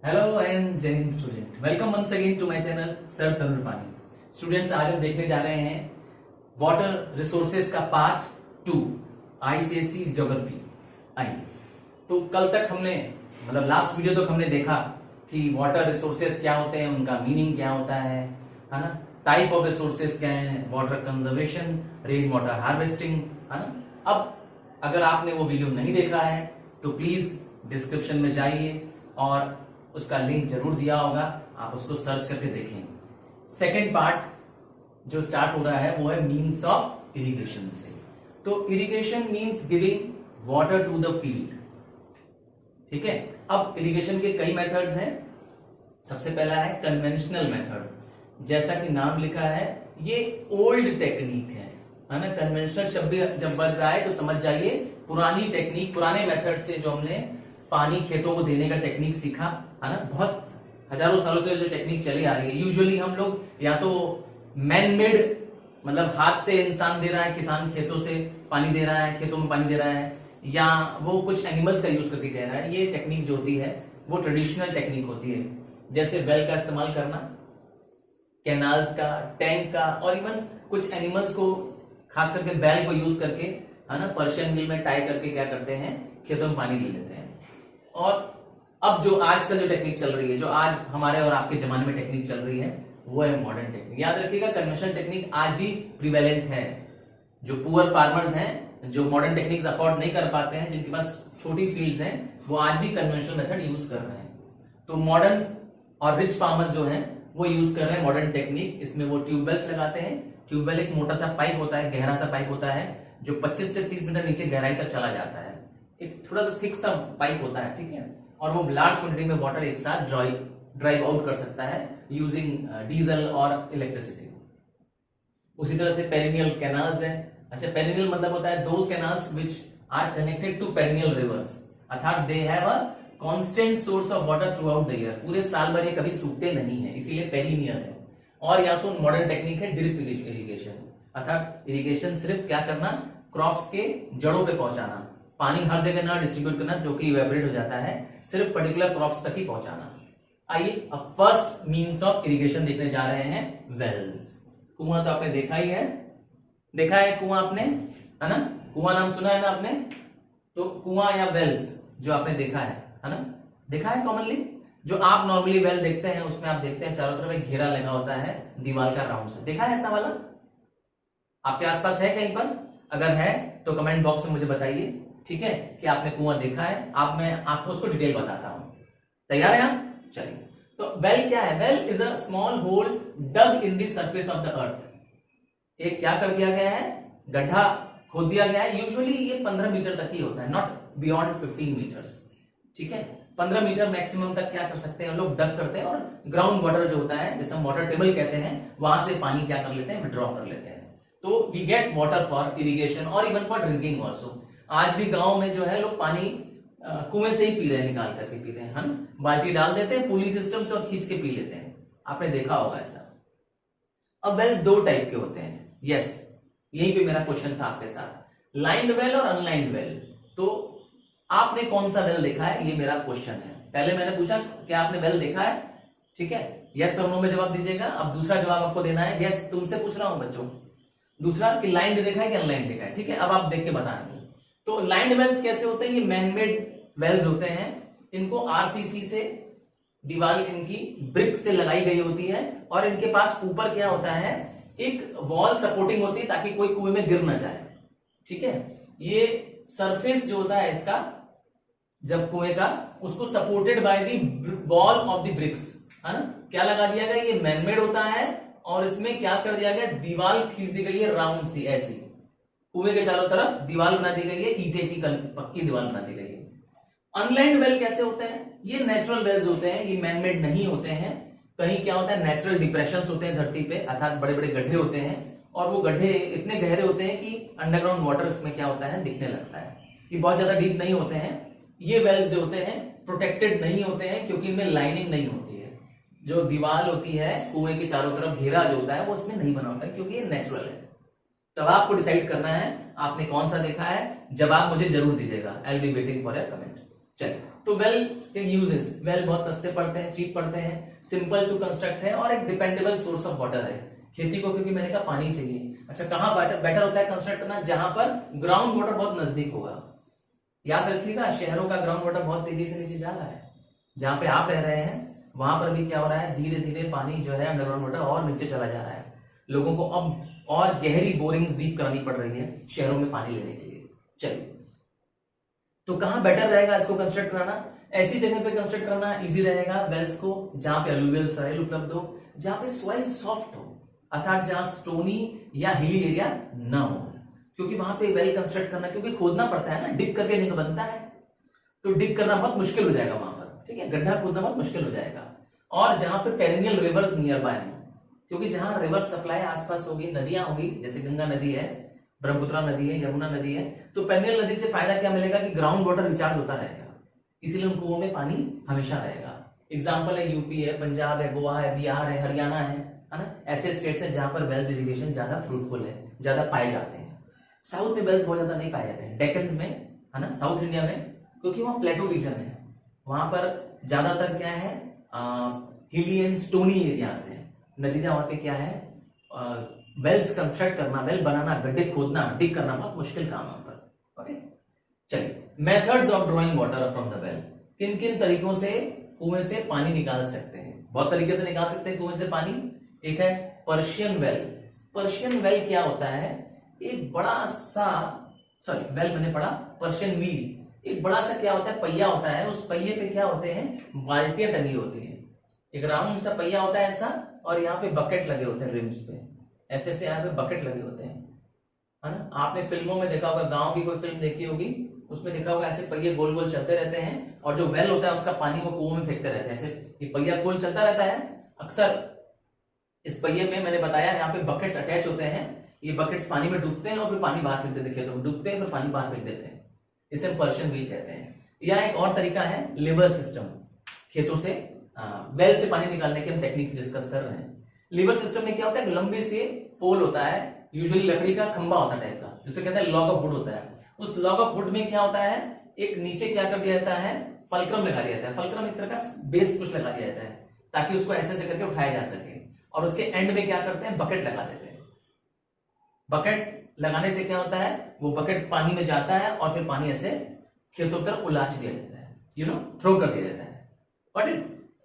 Hello and जय हिंद student, welcome once again to my channel sir Tarun Pani. Students, आज हम देखने जा रहे हैं वाटर रिसोर्सेज का पार्ट 2 आईसीएसई ज्योग्राफी। आइए, तो कल तक हमने लास्ट वीडियो तक हमने देखा कि वाटर रिसोर्सेज क्या होते हैं, उनका मीनिंग क्या होता है ना, टाइप ऑफ रिसोर्सेज क्या है, water conservation, rain water harvesting, है ना। अब अगर आपने वो वीडियो नहीं देखा है तो प्लीज डिस्क्रिप्शन में जाइए और उसका लिंक जरूर दिया होगा, आप उसको सर्च करके देखें। सेकेंड पार्ट जो स्टार्ट हो रहा है वो है मीन्स ऑफ इरिगेशन से। तो irrigation means giving water to the field, ठीक है। अब इरिगेशन के कई मेथड्स हैं। सबसे पहला है कन्वेंशनल मेथड, जैसा कि नाम लिखा है ये ओल्ड टेक्निक है ना। कन्वेंशनल शब्द जब बन रहा है तो समझ जाइए पुरानी टेक्निक, पुराने मेथड से जो हमने पानी खेतों को देने का टेक्निक सीखा है ना। बहुत हजारों सालों से जो टेक्निक चली आ रही है, यूजुअली हम लोग या तो मैन मेड हाथ से इंसान दे रहा है, किसान खेतों से पानी दे रहा है, खेतों में पानी दे रहा है, या वो कुछ एनिमल्स का यूज करके कह रहा है। ये टेक्निक जो होती है वो ट्रेडिशनल टेक्निक होती है, जैसे वेल का इस्तेमाल करना, कैनाल्स का, टैंक का, और इवन कुछ एनिमल्स को खास करके बैल को यूज करके है ना पर्शियन मिल में टाई करके क्या करते हैं, खेतों में पानी ले लेते हैं। और अब जो आजकल जो टेक्निक चल रही है, जो आज हमारे और आपके जमाने में टेक्निक चल रही है, वो है मॉडर्न टेक्निक। याद रखिएगा कन्वेंशनल टेक्निक आज भी प्रिवेलेंट है। जो पुअर फार्मर्स हैं, जो मॉडर्न टेक्निक्स अफोर्ड नहीं कर पाते हैं, जिनके पास छोटी फील्ड्स हैं, वो आज भी कन्वेंशनल मेथड यूज कर रहे हैं। तो मॉडर्न और रिच फार्मर्स जो हैं वो यूज कर रहे हैं मॉडर्न टेक्निक। इसमें वो ट्यूबवेल्स लगाते हैं। ट्यूबवेल एक मोटा सा पाइप होता है, गहरा सा पाइप होता है, जो 25 से 30 मीटर नीचे गहराई तक चला जाता है। एक थोड़ा सा थिक सा पाइप होता है, ठीक है, और वो लार्ज क्वांटिटी में वाटर एक साथ ड्राइव आउट कर सकता है यूजिंग डीजल और इलेक्ट्रिसिटी। उसी तरह से पेरिनियल कैनाल्स है। अच्छा, पेरिनियल मतलब होता है those canals which are connected to perennial rivers, अर्थात they have a constant source of water throughout the year. पूरे साल भर ये कभी सूखते नहीं है, इसीलिए पेरिनियल है। और या तो मॉडर्न टेक्निक है ड्रिप इरिगेशन, अर्थात इरिगेशन सिर्फ क्या करना, क्रॉप्स के जड़ों पे पहुंचाना, पानी हर जगह ना डिस्ट्रीब्यूट करना जो कि इवेपोरेट हो जाता है, सिर्फ पर्टिकुलर क्रॉप्स तक ही पहुंचाना। आइए अब फर्स्ट मींस ऑफ इरिगेशन देखने जा रहे हैं, वेल्स। कुआं तो आपने देखा ही है, देखा है कुआं आपने, है ना। कुआं नाम सुना है ना आपने, तो कुआं या वेल्स जो आपने देखा है ना, देखा है कॉमनली। जो आप नॉर्मली वेल देखते हैं उसमें आप देखते हैं चारों तरफ एक घेरा लगा होता है दीवार का राउंड से, देखा है ऐसा वाला आपके आसपास है कहीं पर? अगर है तो कमेंट बॉक्स में मुझे बताइए, ठीक है, कि आपने कुआं देखा है। मैं आपको उसको डिटेल बताता हूं। तैयार है आप? चलिए, तो वेल क्या है? Well is a small hole dug in the surface of the earth. एक क्या कर दिया गया है, गड्ढा खोद दिया गया है। यूजुअली ये 15 मीटर तक ही होता है, नॉट बियॉन्ड 15 मीटर्स, ठीक है। 15 मीटर मैक्सिमम तक क्या कर सकते हैं लोग, डग करते हैं, और ग्राउंड वाटर जो होता है, जैसे हम वाटर टेबल कहते हैं, वहां से पानी क्या कर लेते हैं, विड्रॉ कर लेते हैं। तो we get water for irrigation और इवन फॉर ड्रिंकिंग ऑल्सो। आज भी गांव में जो है लोग पानी कुएं से ही पी रहे हैं, निकाल करके पी रहे हैं, है ना। बाल्टी डाल देते हैं पुली सिस्टम से और खींच के पी लेते हैं, आपने देखा होगा ऐसा। अब वेल्स दो टाइप के होते हैं, यस, यही पे मेरा क्वेश्चन था आपके साथ, लाइन्ड वेल और अनलाइन्ड वेल। तो आपने कौन सा वेल देखा है, ये मेरा क्वेश्चन है। पहले मैंने पूछा क्या आपने वेल देखा है, ठीक है, यस और नो में जवाब दीजिएगा। अब दूसरा जवाब आपको देना है, यस तुमसे पूछ रहा हूं बच्चों, दूसरा कि लाइन्ड देखा है कि अनलाइन्ड देखा है, ठीक है। अब आप देख के बताएंगे। तो लाइन्ड वेल्स कैसे होते हैं, ये मैनमेड वेल्स होते हैं। इनको आरसीसी से दीवार इनकी ब्रिक से लगाई गई होती है, और इनके पास ऊपर क्या होता है, एक वॉल सपोर्टिंग होती है ताकि कोई कुएं में गिर ना जाए, ठीक है। ये सरफेस जो होता है इसका, जब कुएं का, उसको supported by the wall of the bricks, है ना। क्या लगा दिया गया, ये मैनमेड होता है, और इसमें क्या कर दिया गया, दीवार खींच दी गई है राउंड सी, ऐसी कुएं के चारों तरफ दीवार बना दी गई है, ईंटे की पक्की दीवार बना दी गई है। अनलाइन्ड वेल कैसे होते हैं, ये नेचुरल वेल्स होते हैं, ये मैनमेड नहीं होते हैं। कहीं क्या होता है, नेचुरल डिप्रेशंस होते हैं धरती पे, अर्थात बड़े बड़े गड्ढे होते हैं, और वो गड्ढे इतने गहरे होते हैं कि अंडरग्राउंड वाटर इसमें क्या होता है, दिखने लगता है। ये बहुत ज्यादा डीप नहीं होते हैं। ये वेल्स जो होते हैं प्रोटेक्टेड नहीं होते हैं, क्योंकि इनमें लाइनिंग नहीं होती है। जो दीवार होती है कुएं के चारों तरफ घेरा जो होता है वो उसमें नहीं बना होता है, क्योंकि ये नेचुरल है। तब आपको डिसाइड करना है आपने कौन सा देखा है, जवाब मुझे जरूर दीजिएगा। I will be waiting for your comment. चलिए, तो वेल के यूजेस, वेल बहुत सस्ते पड़ते हैं, चीप पड़ते हैं, सिंपल टू कंस्ट्रक्ट है और एक डिपेंडेबल सोर्स ऑफ वाटर है खेती को, क्योंकि मैंने कहा पानी चाहिए। अच्छा, कहाँ बेटर होता है कंस्ट्रक्ट करना? जहां पर ग्राउंड वाटर बहुत नजदीक होगा। याद रखिएगा, शहरों का ग्राउंड वाटर बहुत तेजी से नीचे जा रहा है। जहां पे आप रह रहे हैं वहां पर भी क्या हो रहा है, धीरे धीरे पानी जो है अंडरग्राउंड वाटर और नीचे चला जा रहा है। लोगों को अब और गहरी बोरिंग्स डीप करानी पड़ रही है शहरों में पानी लेने के लिए। चलिए, तो कहां बेटर रहेगा इसको कंस्ट्रक्ट कराना? ऐसी जगह पे कंस्ट्रक्ट करना इजी रहेगा वेल्स को जहां पे अलुवियल सॉइल उपलब्ध हो, जहां पे सॉइल सॉफ्ट हो, अर्थात जहां स्टोनी या हिली एरिया ना हो, क्योंकि वहां पे वेल कंस्ट्रक्ट करना, क्योंकि खोदना पड़ता है ना, डिग करके नहीं बनता है, तो डिग करना बहुत मुश्किल हो जाएगा वहां पर, ठीक है, गड्ढा खोदना बहुत मुश्किल हो जाएगा। और जहां पे पेरिनियल रिवर्स नियर बाय हो, क्योंकि जहां रिवर सप्लाई आसपास होगी, नदियां होगी, जैसे गंगा नदी है, ब्रह्मपुत्रा नदी है, यमुना नदी है, तो पेरिनियल नदी से फायदा क्या मिलेगा कि ग्राउंड वाटर रिचार्ज होता रहेगा, इसीलिए उन कुओं में पानी हमेशा रहेगा। एग्जाम्पल है यूपी है, पंजाब है, गोवा है, बिहार है, हरियाणा है ना, ऐसे स्टेट्स हैं जहां पर वेल्स इरिगेशन ज्यादा फ्रूटफुल है, ज्यादा पाए जाते हैं। साउथ में वेल्स बहुत ज्यादा नहीं पाए जाते हैं, डेक्कन्स में है ना, साउथ इंडिया में, क्योंकि वहां प्लेटो रीजन है, वहां पर ज्यादातर क्या है, हिली एंड स्टोनी एरियाज है, नतीजा वहां पे क्या है, वेल्स कंस्ट्रक्ट करना, वेल बनाना, गड्ढे खोदना, डिग करना बहुत मुश्किल काम है वहां पर। ओके, चलिए, methods of drawing water from the well, किन किन तरीकों से कुएं से पानी निकाल सकते हैं? बहुत तरीके से निकाल सकते हैं कुएं से पानी। एक है पर्शियन वेल। पर्शियन वेल क्या होता है, एक बड़ा सा, सॉरी वेल मैंने पढ़ा, पर्शियन व्हील, एक बड़ा सा क्या होता है, पहिया होता है, उस पहिए पे क्या होते हैं, बाल्टियां टंगी होती है, एक राउंड सा पहिया होता है ऐसा, और यहाँ पे बकेट लगे होते हैं रिम्स पे, ऐसे ऐसे यहाँ पे बकेट लगे होते हैं, है ना। आपने फिल्मों में देखा होगा, गांव की कोई फिल्म देखी होगी, उसमें देखा होगा ऐसे पहिए गोल गोल चलते रहते हैं, और जो वेल होता है उसका पानी वो कुओं में फेंकते रहते हैं, ऐसे ये पहिया गोल चलता रहता है। अक्सर इस पहिए में मैंने बताया यहाँ पे बकेट्स अटैच होते हैं, ये बकेट्स पानी में डूबते हैं और फिर पानी बाहर फेंक देते हैं, खेतों में डूबते हैं फिर पानी बाहर फेंक देते हैं, इसे हम पर्शियन व्हील कहते हैं। या एक और तरीका है लिवर सिस्टम, खेतों से वेल से पानी निकालने के हम टेक्निक्स डिस्कस कर रहे हैं। लिवर सिस्टम में क्या होता है, लंबी से पोल होता है, यूजुअली लकड़ी का खंबा होता है टाइप का, जिसे कहते हैं लॉग ऑफ वुड होता है। उस लॉग ऑफ वुड में क्या होता है, एक नीचे क्या कर दिया जाता है, फलक्रम लगा दिया जाता है, फलक्रम एक तरह का बेस कुछ लगा दिया जाता है, ताकि उसको ऐसे ऐसे करके उठाया जा सके, और उसके एंड में क्या करते हैं, बकेट लगा देते हैं। बकेट लगाने से क्या होता है, वो बकेट पानी में जाता है और फिर पानी ऐसे खेतों की तरफ उलाच दिया जाता है, थ्रो कर दिया जाता है। बट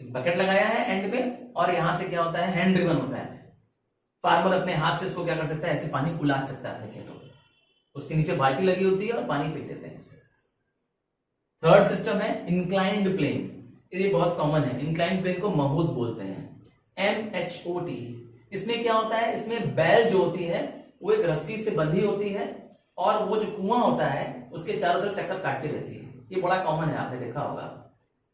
एक बकेट लगाया है एंड पे, और यहां से क्या होता है, हैंड ड्रिवन होता है, फार्मर अपने हाथ से इसको क्या कर सकता है, ऐसे पानी उलाच सकता है अपने खेतों में, उसके नीचे बाल्टी लगी होती है और पानी फेंक देते हैं इसे। थर्ड सिस्टम है इंक्लाइंड प्लेन, ये बहुत कॉमन है, इंक्लाइंड प्लेन को महोत बोलते हैं, MHOT। इसमें क्या होता है, इसमें बैल जो होती है वो एक रस्सी से बंधी होती है, और वो जो कुआं होता है उसके चारों तरफ चक्कर काटती रहती है। ये बड़ा कॉमन है, आपने देखा होगा,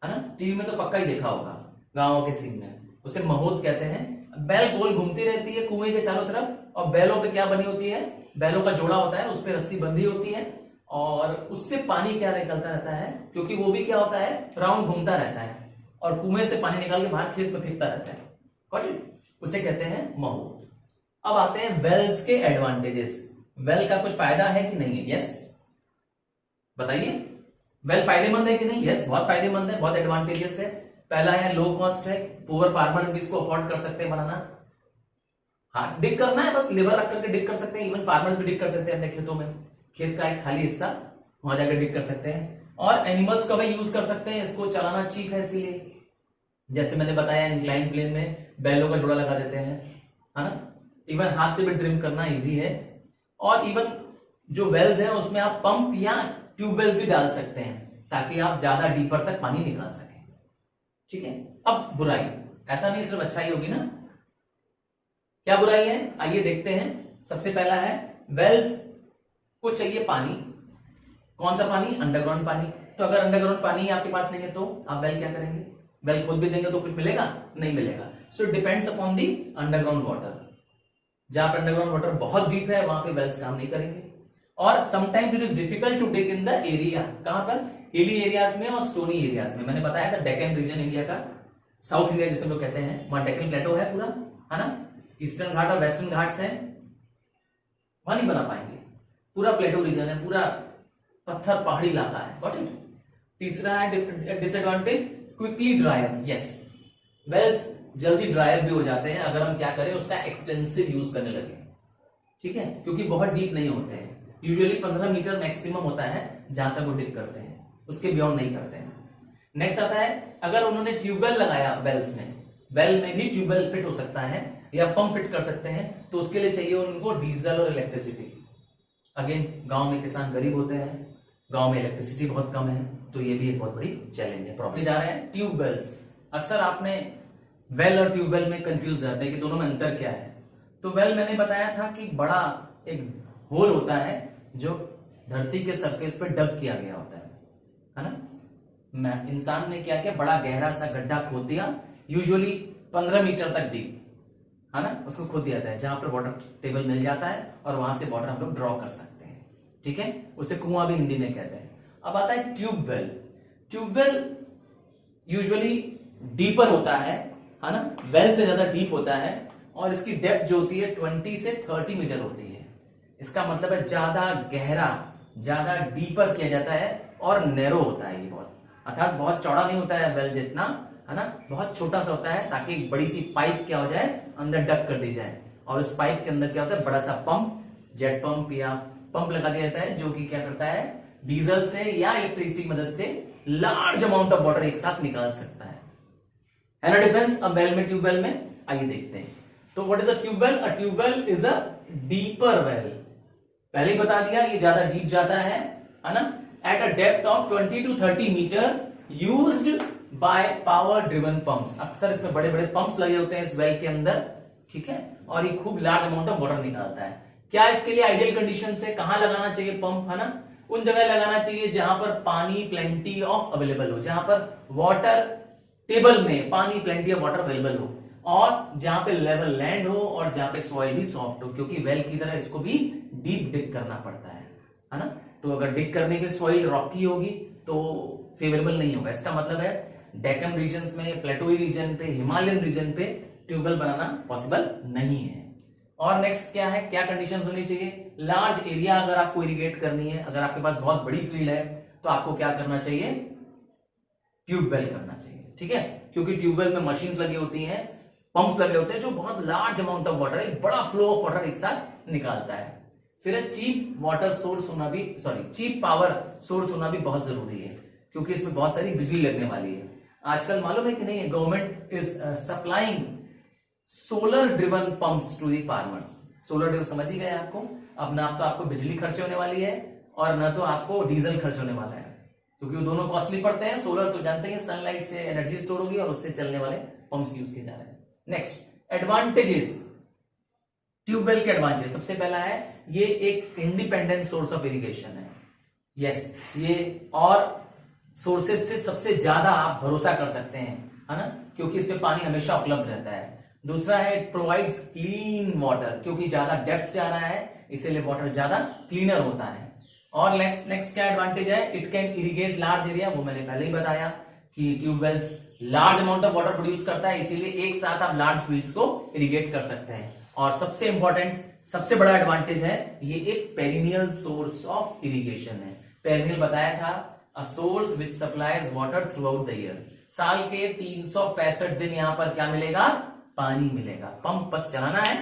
है ना, टीवी में तो पक्का ही देखा होगा, गांवों के सीन में, उसे महोत कहते हैं। बैल गोल घूमती रहती है कुएं के चारों तरफ, और बैलों पे क्या बनी होती है, बैलों का जोड़ा होता है, उस पर रस्सी बंधी होती है, और उससे पानी क्या निकलता रहता है, क्योंकि वो भी क्या होता है, राउंड घूमता रहता है, और कुएं से पानी निकाल के बाहर खेत में फेंकता रहता है। Got it? उसे कहते हैं महोत। अब आते हैं वेल्स के एडवांटेजेस। वेल का कुछ फायदा है कि नहीं है? यस, बताइए, वेल फायदेमंद है कि नहीं? यस, बहुत फायदेमंद है, बहुत एडवांटेजेस है। पहला है लो कॉस्ट है, पुअर फार्मर्स भी इसको अफोर्ड कर सकते हैं बनाना। हाँ, डिग करना है, बस लेबर रख करके डिग कर सकते हैं, इवन फार्मर्स भी डिग कर सकते हैं अपने खेतों में, खेत का एक खाली हिस्सा वहां जाकर डिग कर सकते हैं। और एनिमल्स का भी यूज कर सकते हैं, इसको चलाना चीप है इसीलिए, जैसे मैंने बताया इंक्लाइन प्लेन में बैलों का जोड़ा लगा देते हैं, है ना, इवन हाथ से भी ड्रिम करना इजी है। और इवन जो वेल्स है उसमें आप पंप या ट्यूबवेल भी डाल सकते हैं, ताकि आप ज्यादा डीपर तक पानी निकाल सकें, ठीक है। अब बुराई, ऐसा नहीं सिर्फ अच्छाई होगी ना, क्या बुराई है आइए देखते हैं। सबसे पहला है वेल्स को चाहिए पानी, कौन सा पानी, अंडरग्राउंड पानी। तो अगर अंडरग्राउंड पानी आपके पास नहीं है तो आप वेल क्या करेंगे, वेल खोद भी देंगे तो कुछ मिलेगा, नहीं मिलेगा। So it depends upon the underground water. जहां पर अंडरग्राउंड वाटर बहुत डीप है वहां पे वेल्स काम नहीं करेंगे। और sometimes it is difficult to dig in the area, कहां पर, हिली एरियाज में और स्टोनी एरियाज में। मैंने बताया था डेक्कन रीजन इंडिया का, साउथ इंडिया जिसे लोग कहते हैं, वहां डेक्कन प्लेटो है पूरा, है ना, ईस्टर्न घाट और वेस्टर्न घाट्स हैं, वहां नहीं बना पाएंगे, पूरा प्लेटो रीजन है, पूरा पत्थर पहाड़ी इलाका है। Got it? तीसरा है disadvantage, quickly dry up. Yes, wells जल्दी ड्राई अप भी हो जाते हैं अगर हम क्या करें, उसका एक्सटेंसिव यूज करने लगे। ठीक है, क्योंकि बहुत डीप नहीं होते हैं, यूजुअली 15 मीटर मैक्सिमम होता है जहां तक वो डिप करते हैं, उसके बियॉन्ड नहीं करते हैं। नेक्स्ट आता है, अगर उन्होंने ट्यूबवेल लगाया वेल्स में, वेल में भी ट्यूबवेल फिट हो सकता है या पंप फिट कर सकते हैं, तो उसके लिए चाहिए उनको डीजल और इलेक्ट्रिसिटी। अगेन गांव में किसान गरीब होते हैं, गांव में इलेक्ट्रिसिटी बहुत कम है, तो ये भी एक बहुत बड़ी चैलेंज है, प्रॉब्लम। जा रहे हैं ट्यूबवेल्स। अक्सर आपने वेल और ट्यूबवेल में कंफ्यूज जाते हैं कि दोनों में अंतर क्या है। तो वेल मैंने बताया था कि बड़ा एक होल होता है जो धरती के सरफेस पे डग किया गया होता है ना। इंसान ने क्या किया, बड़ा गहरा सा गड्ढा खोद दिया, यूजुअली 15 मीटर तक डीप, है ना, उसको खोद दिया जाता है जहां पर वाटर टेबल मिल जाता है और वहां से वाटर हम लोग ड्रॉ कर सकते हैं। ठीक है, उसे कुआं भी हिंदी में कहते हैं। अब आता है ट्यूबवेल। ट्यूबवेल यूजुअली डीपर होता है ना, वेल से ज्यादा डीप होता है और इसकी डेप्थ जो होती है 20 से 30 मीटर होती है। इसका मतलब है ज्यादा गहरा, ज्यादा डीपर किया जाता है और नैरो होता है ये बहुत, अर्थात बहुत चौड़ा नहीं होता है वेल जितना, है ना, बहुत छोटा सा होता है ताकि एक बड़ी सी पाइप क्या हो जाए अंदर डक कर दी जाए, और उस पाइप के अंदर क्या होता है, बड़ा सा पंप, जेट पंप या पंप लगा दिया जाता है जो कि क्या करता है, डीजल से या इलेक्ट्रिसिटी की मदद से लार्ज अमाउंट ऑफ वाटर एक साथ निकाल सकता है ना डिफरेंस अब वेल में ट्यूबवेल में। आइए देखते हैं। तो what is a tubewell? A tubewell is a deeper well. पहले ही बता दिया ये ज्यादा डीप जाता है ना, at a depth of 20 to 30 metre, used by power driven pumps. अक्सर इसमें बड़े बड़े पंप्स लगे होते हैं इस वेल के अंदर, ठीक है, और ये खूब लार्ज अमाउंट ऑफ वाटर निकालता है। क्या इसके लिए आइडियल कंडीशन है, कहां लगाना चाहिए पंप, है ना, उन जगह लगाना चाहिए जहां पर पानी प्लेंटी ऑफ अवेलेबल हो, जहां पर वाटर टेबल में पानी प्लेंटी ऑफ वाटर अवेलेबल हो, और जहां पे लेवल लैंड हो और जहां पे सॉइल भी सॉफ्ट हो, क्योंकि वेल की तरह इसको भी डीप डिग करना पड़ता है ना। तो अगर डिग करने की सॉइल रॉकी होगी तो फेवरेबल नहीं होगा। इसका मतलब है डेक्कन रीजन्स में, प्लेटोई रीजन पे, हिमालयन रीजन पे ट्यूबवेल बनाना पॉसिबल नहीं है। और नेक्स्ट क्या है, क्या कंडीशंस होनी चाहिए, लार्ज एरिया अगर आपको इरिगेट करनी है, अगर आपके पास बहुत बड़ी फील्ड है तो आपको क्या करना चाहिए, ट्यूबवेल करना चाहिए। ठीक है, क्योंकि ट्यूबवेल में मशीन्स लगी होती हैं, पंप्स लगे होते हैं जो बहुत लार्ज अमाउंट ऑफ वाटर, एक बड़ा फ्लो ऑफ वाटर एक साथ निकालता है। फिर चीप वाटर सोर्स होना भी, चीप पावर सोर्स होना भी बहुत जरूरी है, क्योंकि इसमें बहुत सारी बिजली लगने वाली है। आजकल मालूम है कि नहीं है, government is supplying solar driven pumps to the farmers. Solar driven समझ ही गए आपको, अब ना तो आपको बिजली खर्च होने वाली है और ना तो आपको डीजल खर्च होने वाला है, क्योंकि वो दोनों कॉस्टली पड़ते हैं। सोलर तो जानते हैं सनलाइट से एनर्जी स्टोर होगी और उससे चलने वाले पंप्स यूज किए जा रहे हैं। नेक्स्ट, एडवांटेजेस, ट्यूबवेल के एडवांटेज। सबसे पहला है ये एक इंडिपेंडेंट सोर्स ऑफ इरिगेशन है। यस, ये और सोर्सेज से सबसे ज्यादा आप भरोसा कर सकते हैं, है ना, क्योंकि इसमें पानी हमेशा उपलब्ध रहता है। दूसरा है इट प्रोवाइड्स क्लीन वाटर, क्योंकि ज्यादा डेप्थ से आ रहा है इसीलिए वाटर ज्यादा क्लीनर होता है। और नेक्स्ट क्या एडवांटेज है, it can irrigate large area, वो मैंने पहले ही बताया कि tube wells large amount of water produce करता है, इसीलिए एक साथ आप लार्ज फील्ड्स को इरिगेट कर सकते हैं। और सबसे इंपॉर्टेंट, सबसे बड़ा एडवांटेज है ये एक पेरिनियल सोर्स ऑफ इरिगेशन है। पेरिनियल बताया था, a source which supplies water throughout the year. साल के 365 दिन यहां पर क्या मिलेगा, पानी मिलेगा। पंप बस चलाना है,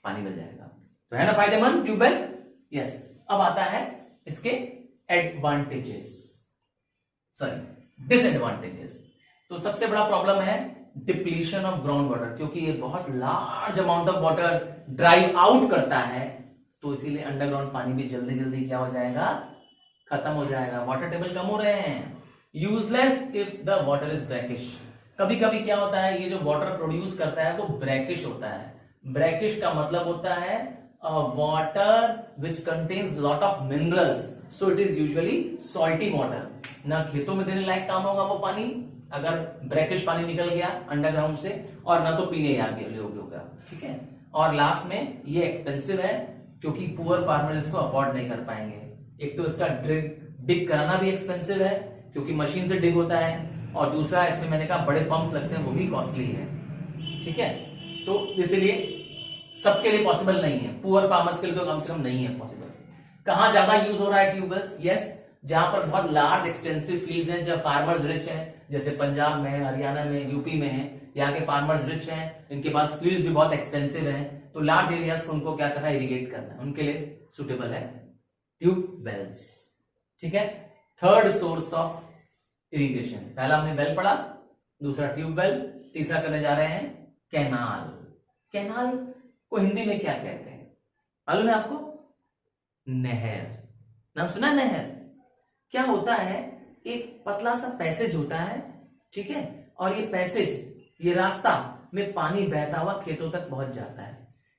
पानी मिल जाएगा। तो है ना फायदेमंद ट्यूबवेल। यस, अब आता है इसके एडवांटेजेस, डिसएडवांटेजेस। तो सबसे बड़ा प्रॉब्लम है डिप्लीशन ऑफ ग्राउंड वाटर, क्योंकि ये बहुत large amount of water drive out करता है, तो इसीलिए अंडरग्राउंड पानी भी जल्दी जल्दी क्या हो जाएगा, खत्म हो जाएगा, वाटर टेबल कम हो रहे हैं। Useless if the water is brackish. कभी कभी क्या होता है, ये जो वाटर प्रोड्यूस करता है वो ब्रैकिश होता है। ब्रैकिश का मतलब होता है water which contains lot of minerals, so it is usually salty water. ना खेतों में देने लायक काम होगा वो पानी अगर ब्रैकिश पानी निकल गया अंडरग्राउंड से, और ना तो पीने योग्य होगा। ठीक है, और लास्ट में ये एक्सपेंसिव है, क्योंकि पुअर फार्मर इसको अफोर्ड नहीं कर पाएंगे। एक तो इसका डिग कराना भी एक्सपेंसिव है, क्योंकि मशीन से डिग होता है, और दूसरा इसमें मैंने कहा बड़े पंप्स लगते हैं, वो भी कॉस्टली है। ठीक है, तो इसीलिए सबके लिए पॉसिबल नहीं है, पुअर फार्मर्स के लिए तो कम से कम नहीं है पॉसिबल। कहां ज्यादा यूज हो रहा है ट्यूबवेल्स? यस, जहां पर बहुत लार्ज एक्सटेंसिव फील्ड्स हैं, जहां फार्मर्स रिच हैं, जैसे पंजाब में, हरियाणा में, यूपी में है, यहाँ के फार्मर्स रिच हैं, इनके पास फील्ड्स भी बहुत एक्सटेंसिव हैं, तो लार्ज एरियाज को उनको क्या करना है, इरिगेट करना है, उनके लिए सुटेबल है ट्यूब वेल्स। ठीक है, थर्ड सोर्स ऑफ इरिगेशन, पहला हमने वेल पढ़ा, दूसरा ट्यूबवेल, तीसरा करने जा रहे हैं कैनाल। कैनाल को हिंदी में क्या कहते हैं मालूम है आपको? नहर। नाम सुना है नहर? क्या होता है, एक पतला सा पैसेज होता है, ठीक है, और ये पैसेज, ये रास्ता में पानी बहता हुआ खेतों तक पहुंच जाता है।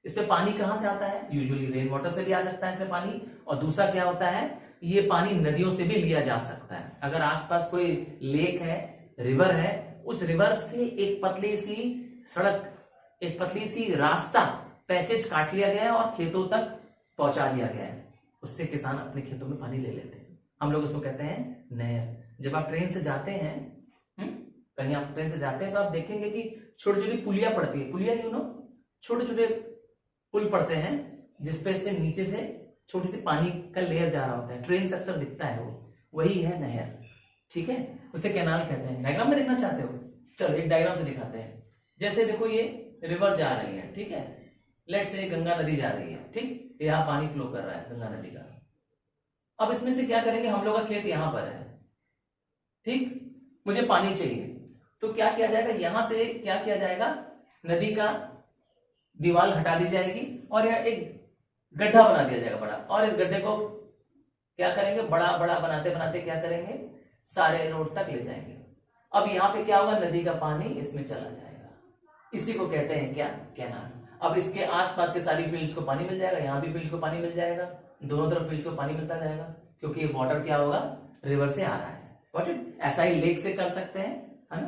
इसमें पानी कहां से आता है? यूजुअली रेन वाटर से भी आ सकता है इसमें पानी, और दूसरा क्या होता है, ये पानी नदियों से भी लिया जा सकता है। अगर आसपास कोई लेक है, रिवर है, उस रिवर से एक पतली सी सड़क, एक पतली सी रास्ता, पैसेज काट लिया गया है और खेतों तक पहुंचा दिया गया है, उससे किसान अपने खेतों में पानी ले लेते हैं। हम लोग उसको कहते हैं नहर। जब आप ट्रेन से जाते हैं, कहीं आप ट्रेन से जाते हैं, तो आप देखेंगे कि छोटी छोटी पुलिया पड़ती है, पुलिया छोटे छोटे पुल पड़ते हैं, जिसपे से नीचे से छोटी सी पानी का लेयर जा रहा होता है, ट्रेन से अक्सर दिखता है, वो वही है नहर। ठीक है, उसे कैनाल कहते हैं। डायग्राम में देखना चाहते हो? चलो एक डायग्राम से दिखाते हैं। जैसे देखो, ये रिवर जा रही है, ठीक है, लेट्स से गंगा नदी जा रही है, ठीक, यहां पानी फ्लो कर रहा है गंगा नदी का। अब इसमें से क्या करेंगे, हम लोग का खेत यहां पर है, ठीक, मुझे पानी चाहिए, तो क्या किया जाएगा, यहां से क्या किया जाएगा, नदी का दीवार हटा दी जाएगी और यह एक गड्ढा बना दिया जाएगा बड़ा, और इस गड्ढे को क्या करेंगे, बड़ा बड़ा बनाते बनाते क्या करेंगे, सारे रोड तक ले जाएंगे। अब यहाँ पे क्या होगा, नदी का पानी इसमें चला जाएगा, इसी को कहते हैं क्या, कैनाल। अब इसके आसपास के सारी फील्ड्स को पानी मिल जाएगा, यहाँ भी फील्ड्स को पानी मिल जाएगा, दोनों तरफ फील्ड्स को पानी मिलता जाएगा, क्योंकि ये वाटर क्या होगा, रिवर से आ रहा है। Got it? ऐसा ही लेक से कर सकते हैं, है ना।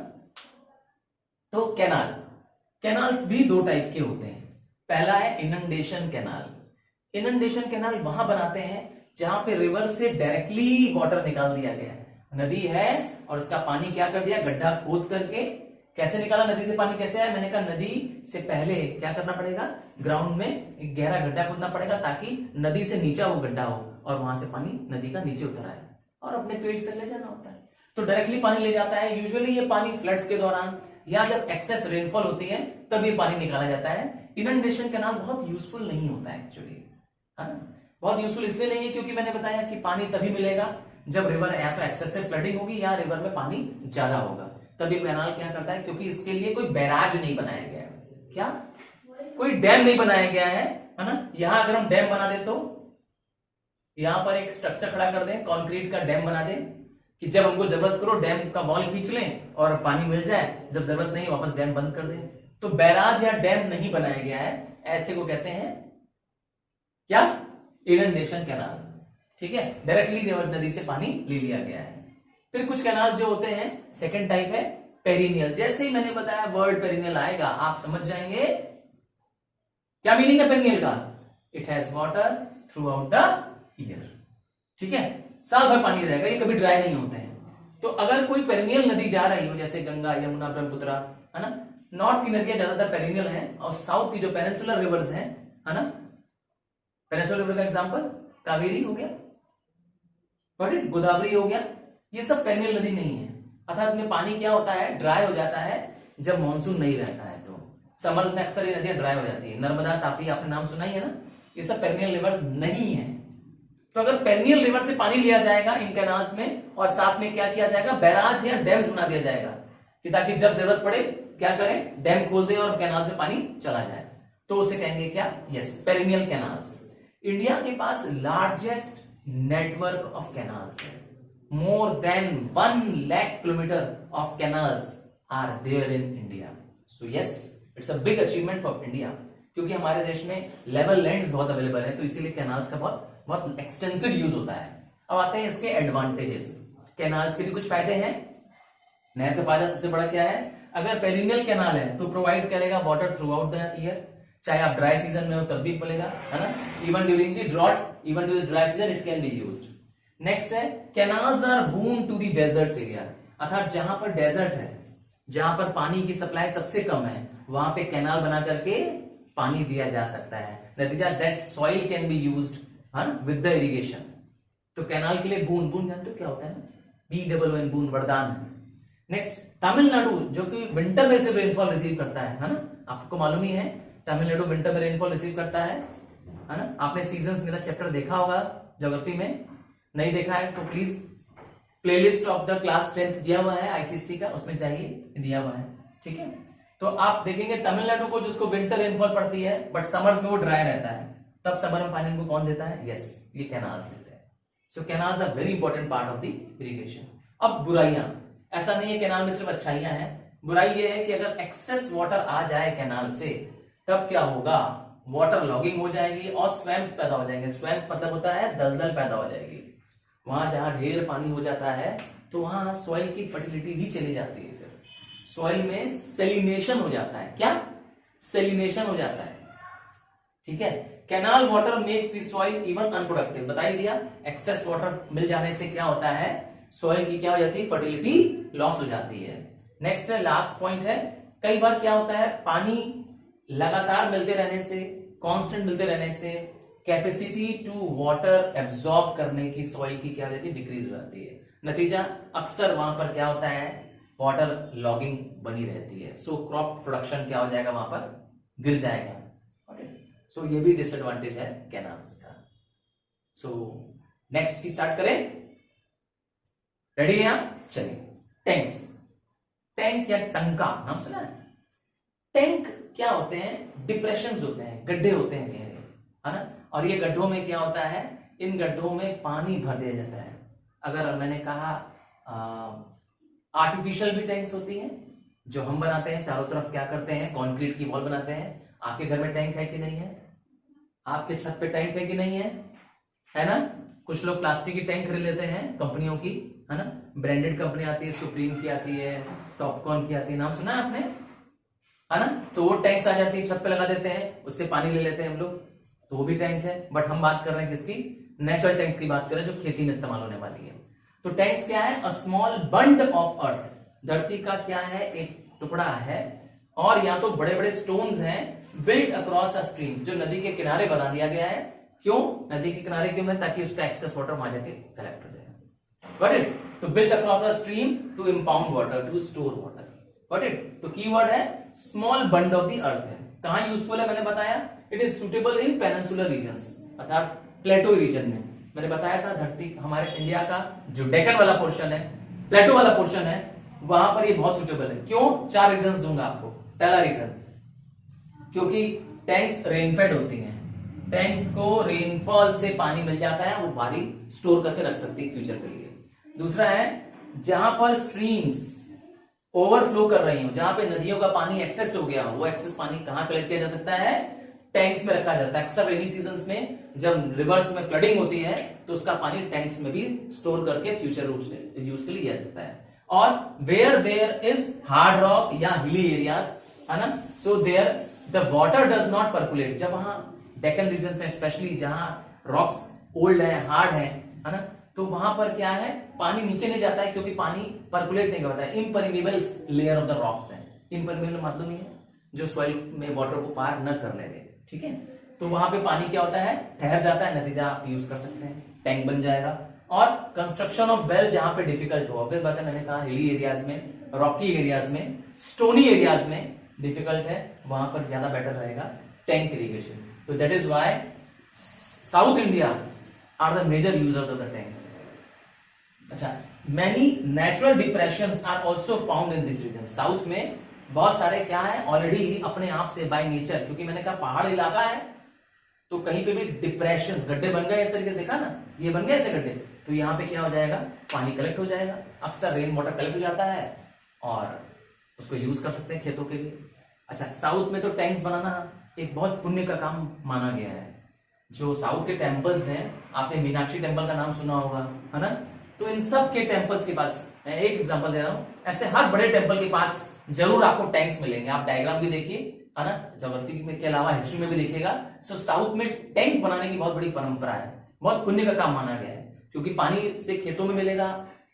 तो कैनाल, कैनाल्स भी दो टाइप के होते हैं। पहला है इनंडेशन कैनाल। इनंडेशन कैनाल वहां बनाते हैं जहां पे रिवर से डायरेक्टली वाटर निकाल दिया गया है, नदी है और उसका पानी क्या कर दिया, गड्ढा खोद करके। कैसे निकाला नदी से पानी, कैसे आया? मैंने कहा नदी से पहले क्या करना पड़ेगा, ग्राउंड में एक गहरा गड्ढा खोदना पड़ेगा, ताकि नदी से नीचा वो गड्ढा हो और वहां से पानी नदी का नीचे उतर आए और अपने फील्ड से ले जाना होता है। तो डायरेक्टली पानी ले जाता है। यूजुअली ये पानी फ्लड्स के दौरान या जब एक्सेस रेनफॉल होती है तब ये पानी निकाला जाता है। इनंडेशन कैनाल बहुत यूजफुल नहीं होता है एक्चुअली, है ना। बहुत यूजफुल इसलिए नहीं है क्योंकि मैंने बताया कि पानी तभी मिलेगा जब रिवर या तो एक्सेसिव फ्लडिंग होगी या रिवर में पानी ज्यादा होगा, तब ये कैनाल क्या करता है, क्योंकि इसके लिए कोई बैराज नहीं बनाया गया है, क्या, कोई डैम नहीं बनाया गया है ना। यहां अगर हम डैम बना दे, तो यहां पर एक स्ट्रक्चर खड़ा कर दें, कंक्रीट का डैम बना दें, कि जब हमको जरूरत करो डैम का वॉल खींच लें और पानी मिल जाए, जब जरूरत नहीं वापस डैम बंद कर दें। तो बैराज या डैम नहीं बनाया गया है, ऐसे को कहते हैं क्या, इनंडेशन कैनाल। ठीक है, डायरेक्टली नदी से पानी ले लिया गया है। फिर कुछ कैनाल जो होते हैं, सेकंड टाइप है पेरिनियल। जैसे ही मैंने बताया वर्ड पेरिनियल आएगा, आप समझ जाएंगे क्या मीनिंग है पेरिनियल का। It has water throughout the year. ठीक है, साल भर पानी रहेगा, ये कभी ड्राई नहीं होते हैं। तो अगर कोई पेरिनियल नदी जा रही हो, जैसे गंगा, यमुना, ब्रह्मपुत्र, है ना, नॉर्थ की नदियां ज्यादातर पेरिनियल हैं, और साउथ की जो पेनिनसुलर रिवर्स हैं, है ना, पेनिनसुलर रिवर का एग्जांपल कावेरी हो गया, गोदावरी हो गया, ये सब पेरिनियल नदी नहीं है। अर्थात में पानी क्या होता है, ड्राई हो जाता है जब मानसून नहीं रहता है, तो समर्स में अक्सर ये नदियां ड्राई हो जाती है। नर्मदा, तापी, आपने नाम सुना ही है ना, ये सब पेरिनियल रिवर्स नहीं है। तो अगर पेरिनियल रिवर से पानी लिया जाएगा इन कैनाल्स में, और साथ में क्या किया जाएगा, बैराज या डैम बना दिया जाएगा, कि ताकि जब जरूरत पड़े क्या करें, डैम खोल दे और कैनाल से पानी चला जाए, तो उसे कहेंगे क्या, यस, पेरिनियल कैनाल्स। इंडिया के पास लार्जेस्ट नेटवर्क ऑफ कैनाल्स है, more than 1 lakh kilometer of canals are there in India. So yes, it's a big achievement for India, क्योंकि हमारे देश में लेवल लैंड्स बहुत अवेलेबल है, तो इसीलिए कैनाल्स का बहुत एक्सटेंसिव यूज होता है। अब आते हैं इसके एडवांटेजेस। कैनाल्स के भी कुछ फायदे हैं। नहर का फायदा सबसे बड़ा क्या है, अगर पेरिनियल कैनाल है तो प्रोवाइड करेगा water throughout the year, चाहे आप ड्राई सीजन में हो तब भी मिलेगा, है ना। Even during the drought, even during dry season it can be used. Next है, canals are boon to the deserts area, अर्थात जहां पर डेजर्ट है, जहां पर पानी की सप्लाई सबसे कम है, वहां पे कैनाल बना करके पानी दिया जा सकता है। नतीजा that soil can be used with the irrigation. तो कैनाल के लिए बून, बून जानते हो क्या होता है ना, BOON बून, वरदान है। नेक्स्ट तमिलनाडु, जो कि विंटर में सिर्फ रेनफॉल रिसीव करता है ना, आपको मालूम ही है तमिलनाडु विंटर में रेनफॉल रिसीव करता है ना। आपने सीजन्स मेरा चैप्टर देखा होगा ज्योग्राफी में, नहीं देखा है तो please playlist of the class 10th दिया हुआ है आईसीएससी का, उसमें चाहिए, दिया हुआ है, ठीक है। तो आप देखेंगे तमिलनाडु को जिसको विंटर रेनफॉल पड़ती है बट समर्स में वो ड्राई रहता है, तब समर में पानी को कौन देता है, यस ये कैनाल्स देते हैं। So canals are very important part of the irrigation. अब बुराइयां, ऐसा नहीं है कैनाल में सिर्फ अच्छाइयां हैं, बुराई ये है कि अगर एक्सेस वाटर आ जाए कैनाल से तब क्या होगा, वाटर लॉगिंग हो जाएगी और स्वैम्प पैदा हो जाएंगे। स्वैम्प मतलब होता है दलदल पैदा हो जाएगी। वहां जहां ढेर पानी हो जाता है तो वहां सॉइल की फर्टिलिटी भी चली जाती है, फिर सॉइल में सेलिनेशन हो जाता है। क्या सेलिनेशन हो जाता है, ठीक है। Canal water makes the soil even unproductive, बता ही दिया। एक्सेस वाटर मिल जाने से क्या होता है, सॉइल की क्या हो जाती है, फर्टिलिटी लॉस हो जाती है। नेक्स्ट है, लास्ट पॉइंट है, कई बार क्या होता है, पानी लगातार मिलते रहने से, कांस्टेंट मिलते रहने से कैपेसिटी टू वाटर एब्जॉर्ब करने की सॉइल की क्या रहती है, डिक्रीज हो जाती है। नतीजा अक्सर वहां पर क्या होता है, वाटर लॉगिंग बनी रहती है। सो क्रॉप प्रोडक्शन क्या हो जाएगा, वहां पर गिर जाएगा। सो ये भी डिसएडवांटेज है कैनाल्स का। सो नेक्स्ट की स्टार्ट करें, रेडी है आप, चलिए। टैंक्स, टैंक या टंका नाम सुना है। टैंक क्या होते हैं, डिप्रेशंस होते हैं, गड्ढे होते हैं गहरे, है ना। और ये गड्ढों में क्या होता है, इन गड्ढों में पानी भर दिया जाता है। अगर मैंने कहा आर्टिफिशियल भी टैंक्स होती हैं जो हम बनाते हैं, चारों तरफ क्या करते हैं, कंक्रीट की वॉल बनाते हैं। आपके घर में टैंक है कि नहीं है, आपके छत पे टैंक है कि नहीं है ना। कुछ लोग प्लास्टिक की टैंक खरीद लेते हैं कंपनियों की, है ना, ब्रांडेड कंपनी आती है, सुप्रीम की आती है, टॉपकॉर्न की आती है, नाम सुना है आपने, है ना। तो वो टैंक्स आ जाती है, छत पे लगा देते हैं, उससे पानी ले लेते हैं हम लोग, तो वो भी टैंक है। बट हम बात कर रहे हैं किसकी, नेचुरल टैंक्स की बात कर रहे हैं जो खेती में इस्तेमाल होने वाली है। तो टैंक्स क्या है, a small bund of earth, धरती का क्या है, एक टुकड़ा है, और या तो बड़े बड़े स्टोन्स हैं, बिल्ट अक्रॉस अ स्ट्रीम, जो नदी के किनारे बना दिया गया है। क्यों नदी के किनारे, क्यों है, ताकि उसका एक्सेस वाटर वहां जाके कलेक्ट हो जाए। Got it. तो built across a stream to impound water, to store water. Got it. तो कीवर्ड है small bund of the earth है। कहां यूजफुल है, मैंने बताया, it is suitable in peninsular regions, अर्थात प्लेटो रीजन में। मैंने बताया था धरती, हमारे इंडिया का जो डेक्कन वाला पोर्शन है, प्लेटो वाला पोर्शन है, वहां पर ये बहुत सुटेबल है। क्यों, 4 रीजंस दूंगा आपको। पहला रीजन, क्योंकि टैंक्स रेनफेड होती हैं, टैंक्स को रेनफॉल से पानी मिल जाता है, वो भारी स्टोर करके रख सकती है फ्यूचर के लिए। दूसरा है, जहां पर स्ट्रीम्स ओवरफ्लो कर रही हो, जहां पे नदियों का पानी एक्सेस हो गया हो, वो एक्सेस पानी कहां कलेक्ट किया जा सकता है, टैंक्स में रखा जाता है। अक्सर रेनी सीजन्स में जब रिवर्स में फ्लडिंग होती है तो उसका पानी टैंक्स में भी स्टोर करके फ्यूचर यूज के लिए लिया जाता है। और where there is hard rock या हिली एरियाज, है ना, so there the water does not percolate. जब वहां डेक्कन रीजन में स्पेशली जहां रॉक्स ओल्ड है, हार्ड है ना, तो वहां पर क्या है, पानी नीचे नहीं जाता है, क्योंकि पानी पर्कुलेट नहीं करता है। इम्परमिबल लेयर ऑफ द रॉक्स है। इम्परमिबल मतलब नहीं है जो सॉइल में वाटर को पार न कर ले, ठीक है। तो वहां पे पानी क्या होता है, ठहर जाता है, नतीजा आप यूज कर सकते हैं, टैंक बन जाएगा। और कंस्ट्रक्शन ऑफ वेल जहां पे डिफिकल्ट हो, ऑब्वियस बात है, मैंने कहा हिली एरियाज में, रॉकी एरियाज में, स्टोनी एरियाज में डिफिकल्ट है, वहां पर ज्यादा बेटर रहेगा टैंक इरिगेशन। तो that is why south India are the major user of the tank. अच्छा, many natural depressions are also found in this region. South में बहुत सारे क्या है, ऑलरेडी अपने आप से बाय नेचर, क्योंकि मैंने कहा पहाड़ इलाका है, तो कहीं पे भी डिप्रेशंस, गड्ढे बन गए इस तरीके से, देखा ना, ये बन गए ऐसे गड्ढे, तो यहाँ पे क्या हो जाएगा, पानी कलेक्ट हो जाएगा। अक्सर रेन वाटर कलेक्ट हो जाता है और उसको यूज कर सकते हैं खेतों के लिए। अच्छा, साउथ में तो टैंक्स बनाना एक बहुत पुण्य का काम माना गया है। जो साउथ के टेम्पल्स हैं, आपने मीनाक्षी टेम्पल का नाम सुना होगा, है ना, तो इन सब के टेम्पल्स के पास, मैं एक एग्जांपल दे रहा हूं, ऐसे हर बड़े टेम्पल के पास जरूर आपको टैंक्स मिलेंगे। आप डायग्राम भी देखिए, है ना, ज्योग्राफी में के अलावा हिस्ट्री में भी देखिएगा। सो साउथ में टैंक बनाने की बहुत बड़ी परंपरा है, बहुत पुण्य का काम माना गया है, क्योंकि पानी से खेतों में मिलेगा,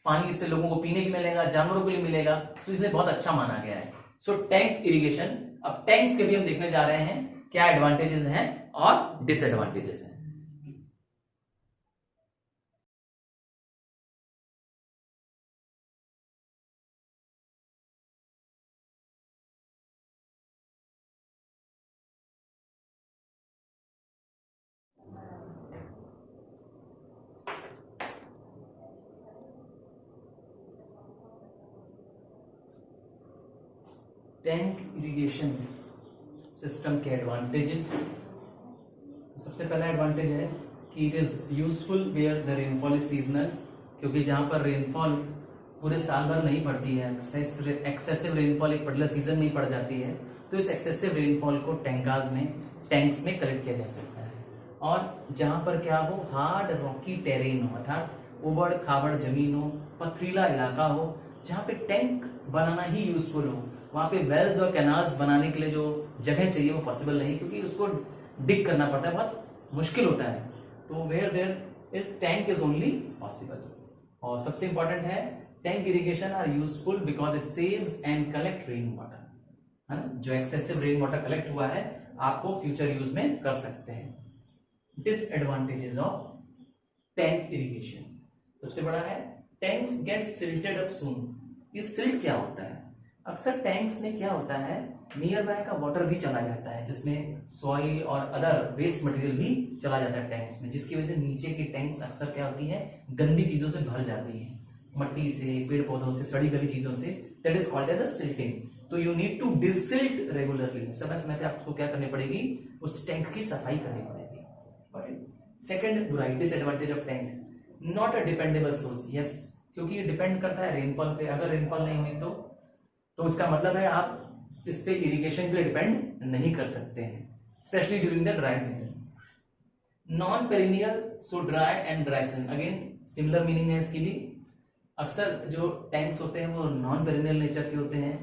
पानी इससे लोगों को पीने के मिलेगा, जानवरों के लिए मिलेगा, तो इसलिए बहुत अच्छा माना गया है। सो टैंक इरिगेशन। अब टैंक्स के भी हम देखने जा रहे हैं क्या एडवांटेजेस हैं और डिसएडवांटेजेस हैं। टैंक इरिगेशन सिस्टम के एडवांटेजेस। तो सबसे पहला एडवांटेज है कि it is useful where the rainfall is seasonal, क्योंकि जहां पर रेनफॉल पूरे साल भर नहीं पड़ती है, एक्सेसिव रेनफॉल एक पर्टिकुलर सीजन में पड़ जाती है, तो इस एक्सेसिव रेनफॉल को टैंक्स में कलेक्ट किया जा सकता है। और जहां पर क्या हो, हार्ड रॉकी टेरेन हो, अर्थात उबड़ खाबड़ जमीन हो, पथरीला इलाका हो, जहां पे टैंक बनाना ही यूजफुल हो, वहां पे वेल्स और कैनाल्स बनाने के लिए जो जगह चाहिए वो पॉसिबल नहीं, क्योंकि उसको डिग करना पड़ता है, बहुत मुश्किल होता है। तो where there is tank is only possible. और सबसे इंपॉर्टेंट है tank irrigation are useful because it saves and collect rain water, है ना, जो एक्सेसिव रेन वाटर कलेक्ट हुआ है आपको फ्यूचर यूज में कर सकते हैं। डिसएडवांटेजेस ऑफ टैंक इरिगेशन, सबसे बड़ा है टैंक्स गेट सिल्टेड अप सून। ये सिल्ट क्या होता है, अक्सर टैंक्स में क्या होता है, नियर बाय का वाटर भी चला जाता है, जिसमें सॉइल और अदर वेस्ट मटेरियल भी चला जाता है टैंक्स में, जिसकी वजह से नीचे की टैंक्स अक्सर क्या होती है, गंदी चीजों से भर जाती है, मट्टी से, पेड़ पौधों से, सड़ी गली चीजों से। That is called as a silting. तो you need to desilt regularly, समय समय पे आपको क्या करनी पड़ेगी, उस टैंक की सफाई करनी पड़ेगी। सेकंड बुराई, disadvantage of tank, not a dependable source. Yes, क्योंकि ये डिपेंड करता है रेनफॉल पे। अगर रेनफॉल नहीं हुई तो इसका मतलब है आप इस पे इरिगेशन के लिए डिपेंड नहीं कर सकते हैं, specially during the dry season. Non perennial, so dry and dry season, again similar meaning है इसकी भी। अक्सर जो टैंक्स होते हैं वो नॉन पेरिनियल नेचर के होते हैं,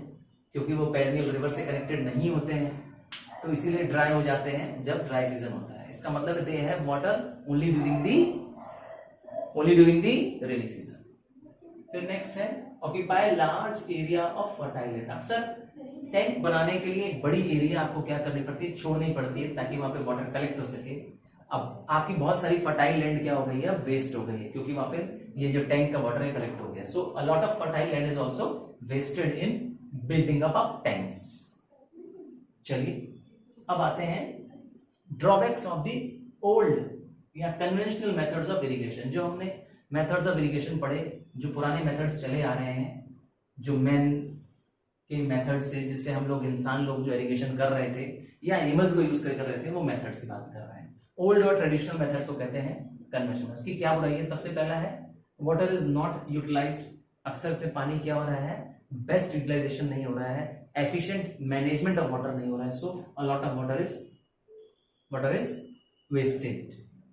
क्योंकि वो पेरिनियल रिवर से कनेक्टेड नहीं होते हैं, तो इसीलिए ड्राई हो जाते हैं जब ड्राई सीजन होता है। इसका मतलब they have water only during the rainy season. फिर नेक्स्ट है occupy large area of fertile land. अक्सर टैंक बनाने के लिए एक बड़ी एरिया आपको क्या करनी पड़ती है, छोड़नी पड़ती है, ताकि वहां पे वाटर कलेक्ट हो सके। अब आपकी बहुत सारी फर्टाइल लैंड क्या हो गई है, वेस्ट हो गई है, क्योंकि वहां पे ये जो टैंक का वाटर है कलेक्ट हो गया। So a lot of fertile land is also wasted in building up of tanks. चलिए अब आते हैं ड्रॉबैक्स ऑफ द ओल्ड या कन्वेंशनल मेथड्स ऑफ इरिगेशन। जो हमने मेथड्स ऑफ इरिगेशन पढ़े, जो पुराने मेथड्स चले आ रहे हैं, जो मैन के मेथड से, जिससे हम लोग इंसान लोग जो इरिगेशन कर रहे थे या एनिमल्स को यूज कर रहे थे, वो मेथड्स की बात कर रहे हैं। ओल्ड और ट्रेडिशनल मेथड्स को कहते हैं कन्वेंशनल। उसकी क्या बुराई है, सबसे पहला है वाटर इज नॉट यूटिलाइज्ड। अक्सर इसमें पानी क्या हो रहा है, बेस्ट यूटिलाइजेशन नहीं हो रहा है, एफिशिएंट मैनेजमेंट ऑफ वाटर नहीं हो रहा है, so a lot of water is wasted.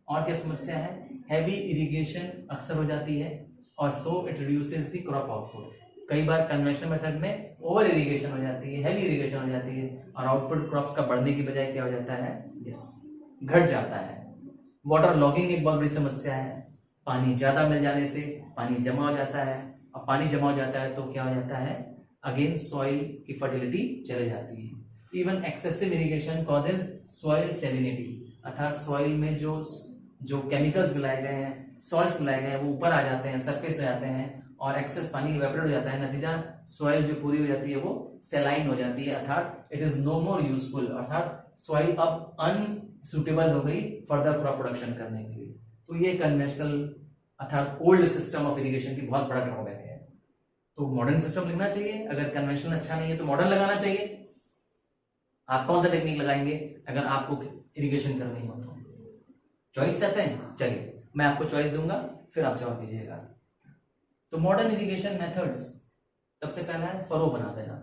और क्या समस्या है, हैवी इरिगेशन अक्सर हो जाती है, और so it reduces the crop output. कई बार कन्वेंशनल मेथड में ओवर इरिगेशन हो जाती है, हैवी इरिगेशन हो जाती है, और आउटपुट क्रॉप्स का बढ़ने की बजाय क्या हो जाता है, घट जाता है। वाटर लॉगिंग एक बहुत बड़ी समस्या है, पानी ज्यादा मिल जाने से पानी जमा हो जाता है, और पानी जमा हो जाता है तो क्या हो जाता है, अगेन सॉइल की फर्टिलिटी चले जाती है। Even excessive irrigation causes soil salinity, अर्थात सॉइल में जो केमिकल्स मिलाए गए हैं, सॉल्ट्स मिलाए गए हैं, वो ऊपर आ जाते हैं, सरफेस में आते हैं, और एक्सेस पानी इवेपोरेट हो जाता है। नतीजा सॉइल जो पूरी हो जाती है वो सेलाइन हो जाती है, अर्थात it is no more useful, अर्थात सॉइल अब अनसुटेबल हो गई फर्दर क्रॉप प्रोडक्शन करने के लिए। तो ये कन्वेंशनल अर्थात ओल्ड सिस्टम ऑफ इरिगेशन की बहुत बड़ा ड्रॉबैक है। तो मॉडर्न सिस्टम लिखना चाहिए, अगर कन्वेंशनल अच्छा नहीं है तो मॉडर्न लगाना चाहिए। आप कौन सा टेक्निक लगाएंगे अगर आपको इरिगेशन करनी हो तो? चॉइस चाहते हैं, चलिए मैं आपको चॉइस दूंगा, फिर आप जवाब दीजिएगा। तो मॉडर्न इरिगेशन मेथड्स, सबसे पहला है फरो बना देना।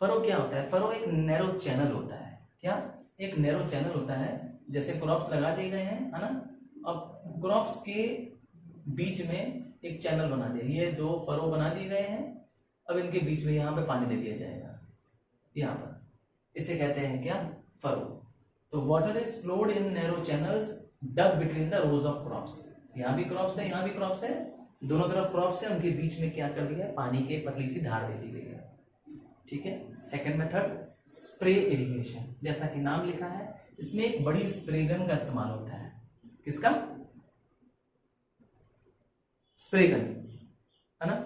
फरो क्या होता है, फरो एक नैरो चैनल होता है। क्या, एक नैरो चैनल होता है, जैसे क्रॉप्स लगा दिए गए हैं, है ना, अब क्रॉप्स के बीच में एक चैनल बना दिया, ये दो फरो बना दिए गए हैं, अब इनके बीच में यहाँ पे पानी दे दिया जाएगा, यहाँ पर, इसे कहते हैं क्या, फरो। तो water is flowed in narrow channels dug between the rows of crops. यहाँ भी क्रॉप्स है, यहाँ भी क्रॉप्स है, दोनों तरफ क्रॉप्स है, उनके बीच में क्या कर दिया, पानी के पतली सी धार दे दी गई है। ठीक है। सेकंड मेथड स्प्रे इरिगेशन, जैसा कि नाम लिखा है, इसमें एक बड़ी स्प्रे गन का इस्तेमाल होता है। किसका, स्प्रे गन, है ना।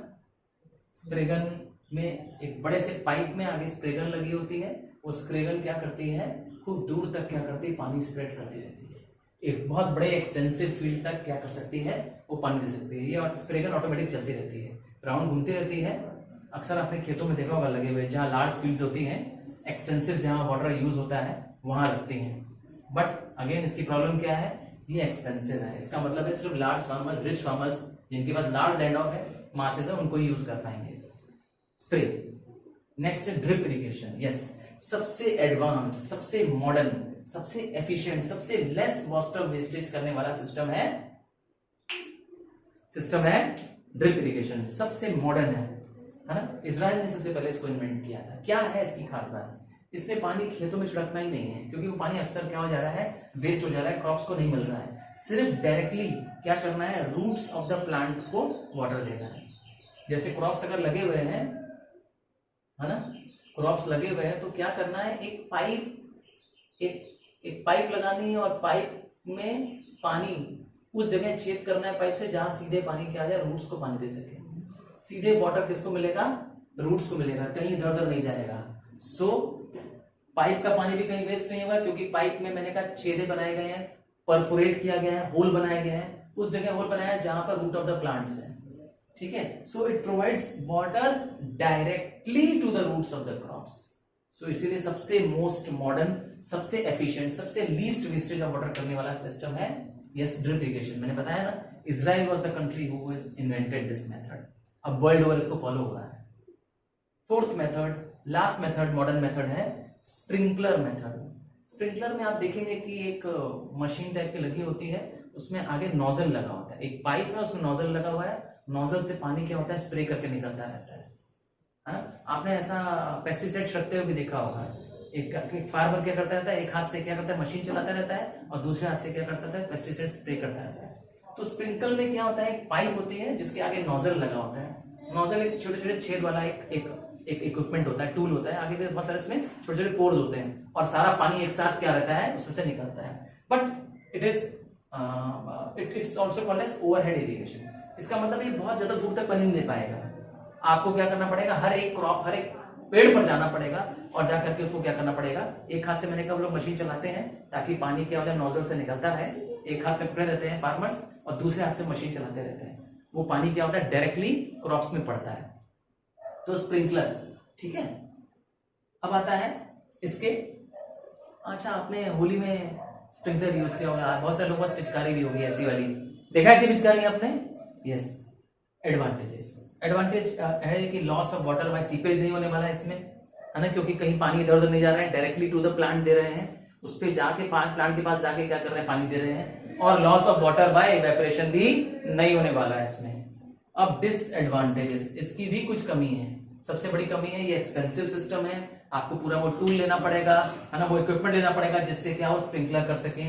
स्प्रे गन में एक बड़े से पाइप में आगे स्प्रे गन लगी होती है, वो स्प्रे गन क्या करती है, खूब दूर तक क्या करती है, पानी स्प्रेड करती रहती है, एक बहुत बड़े एक्सटेंसिव फील्ड तक क्या कर सकती है, वो पानी दे सकती है। ये स्प्रे गन ऑटोमेटिक चलती रहती है, राउंड घूमती रहती है। अक्सर आपने खेतों में देखा होगा लगे हुए, जहाँ लार्ज फील्ड्स होती हैं एक्सटेंसिव जहां वाटर यूज होता है वहां रखते हैं, बट अगेन इसकी प्रॉब्लम क्या है, ये एक्सपेंसिव है। इसका मतलब है सिर्फ लार्ज फार्मर्स, रिच फार्मर्स जिनके पास लार्ज लैंड ऑफ है, मासेस है, उनको यूज कर पाएंगे। स्प्रे। नेक्स्ट है ड्रिप इरिगेशन। यस, सबसे एडवांस्ड, सबसे मॉडर्न, सबसे एफिशिएंट, सबसे लेस वाटर वेस्टेज करने वाला सिस्टम है ड्रिप इरिगेशन। सबसे मॉडर्न है ना। इजराइल ने सबसे पहले इसको इन्वेंट किया था। क्या है इसकी खास बात, इसमें पानी खेतों में छिड़कना ही नहीं है, क्योंकि वो पानी अक्सर क्या हो जा रहा है, वेस्ट हो जा रहा है, क्रॉप्स को नहीं मिल रहा है। सिर्फ डायरेक्टली क्या करना है, रूट्स ऑफ द प्लांट को वाटर देना है। जैसे क्रॉप्स अगर लगे हुए हैं, है ना, क्रॉप्स लगे हुए हैं, तो क्या करना है, एक पाइप लगानी है और पाइप में पानी उस जगह छेद करना है पाइप से जहां सीधे पानी क्या आ जाए, रूट्स को पानी दे सके। सीधे वाटर किसको मिलेगा, रूट्स को मिलेगा, कहीं इधर उधर नहीं जाएगा। सो पाइप का पानी भी कहीं वेस्ट नहीं होगा, क्योंकि पाइप में मैंने कहा छेदे बनाए गए हैं, परफोरेट किया गया है, होल बनाए गए हैं, उस जगह होल बनाया है जहां पर रूट ऑफ द प्लांट्स है। ठीक है, so it provides water directly to the roots of the crops. So इसीलिए सबसे मोस्ट मॉडर्न, सबसे एफिशिएंट, सबसे लीस्ट वेस्टेज ऑफ वाटर करने वाला सिस्टम है यस ड्रिप इरिगेशन। मैंने बताया ना, Israel was the country who has invented this method. अब वर्ल्ड ओवर इसको फॉलो हो रहा है। Fourth method, last method, modern method है स्प्रिंकलर मेथड। स्प्रिंकलर में आप देखेंगे कि एक मशीन टाइप की लगी होती है, उसमें आगे नोजल लगा होता है, एक पाइप है उसमें नोजल लगा हुआ है, नोजल से पानी क्या होता है, स्प्रे करके निकलता रहता है ना। आपने ऐसा पेस्टिसाइड रखते हुए भी देखा होगा। एक फार्मर क्या करता रहता है, एक हाथ से क्या करता है, मशीन चलाता रहता है, और दूसरे हाथ से क्या करता है, पेस्टिसाइड स्प्रे करता रहता है। तो स्प्रिंकल में क्या होता है, एक पाइप होती है जिसके आगे नोजल लगा होता है। नोजल एक छोटे छोटे छेद वाला एक इक्विपमेंट होता है, टूल होता है, आगे बहुत सारे उसमें छोटे छोटे पोर्स होते हैं, और सारा पानी एक साथ क्या रहता है, उसमें से निकलता है। But it's also called as overhead irrigation. इसका मतलब ये बहुत ज्यादा दूर तक पानी नहीं दे पाएगा। आपको क्या करना पड़ेगा, हर एक क्रॉप, हर एक पेड़ पर जाना पड़ेगा, और जाकर के उसको क्या करना पड़ेगा, एक हाथ से मैंने कहा हम लोग मशीन चलाते हैं ताकि पानी क्या हो जाए, नोजल से निकलता रहे, एक हाथ में पकड़े रहते हैं फार्मर्स, और दूसरे हाथ से मशीन चलाते रहते हैं। वो पानी क्या होता है, डायरेक्टली क्रॉप्स में पड़ता है, तो स्प्रिंकलर। ठीक है, अब आता है इसके, अच्छा आपने होली में स्प्रिंकलर यूज किया होगा, बहुत सारे लोगों के पास पिचकारी भी होगी ऐसी वाली, देखा ऐसी पिचकारी आपने। यस, एडवांटेज है कि loss of water bye seepage नहीं होने वाला है इसमें, है ना, क्योंकि कहीं पानी इधर उधर नहीं जा रहा है, डायरेक्टली टू द प्लांट दे रहे हैं, उस पे जाके प्लांट के पास जाके क्या कर रहे हैं, पानी दे रहे हैं, और loss of water bye evaporation भी नहीं होने वाला है इसमें। अब डिसएडवांटेजेस, इसकी भी कुछ कमी है। सबसे बड़ी कमी है ये एक्सपेंसिव सिस्टम है, आपको पूरा वो टूल लेना पड़ेगा, है ना, वो इक्विपमेंट लेना पड़ेगा जिससे क्या हो, स्प्रिंकलर कर सके।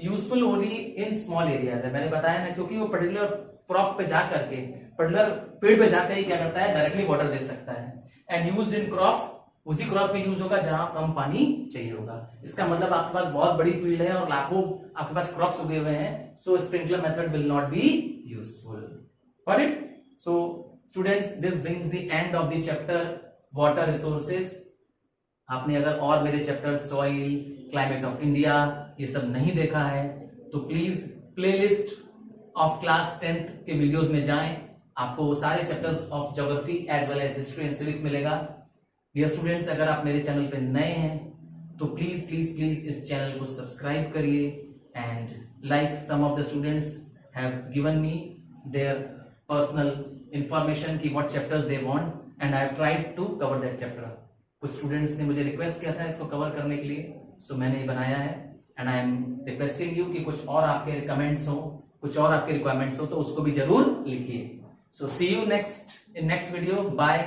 Useful only in small area है, मैंने बताया ना, क्योंकि वो पर्टिकुलर क्रॉप पे जा करके, पर्टिकुलर पेड़ पे जाकर ही क्या करता है, डायरेक्टली वाटर दे सकता है। एंड यूज्ड इन क्रॉप्स, उसी क्रॉप में यूज होगा जहां कम पानी चाहिए होगा। इसका मतलब आपके पास बहुत बड़ी फील्ड है और लाखों आपके पास क्रॉप्स उगे हुए हैं, so sprinkler method will not be useful. Got it? So students, this brings the end of the chapter water resources. आपने अगर और मेरे chapter soil, climate of India ये सब नहीं देखा है तो please playlist of class 10th के वीडियोस में जाएं, आपको वो सारे chapters of geography as well as history and civics मिलेगा। डियर स्टूडेंट्स, अगर आप मेरे चैनल पे नए हैं तो प्लीज प्लीज प्लीज इस चैनल को सब्सक्राइब करिए, and like some of the students have given me their personal information कि what chapters they want, and I have tried to cover that chapter. कुछ स्टूडेंट्स ने मुझे रिक्वेस्ट किया था इसको कवर करने के लिए, सो मैंने ये बनाया है, and I am requesting you कि कुछ और आपके रिकमेंड्स हो, कुछ और आपके रिक्वायरमेंट्स हो तो उसको भी जरूर लिखिए। So see you next in next video, bye.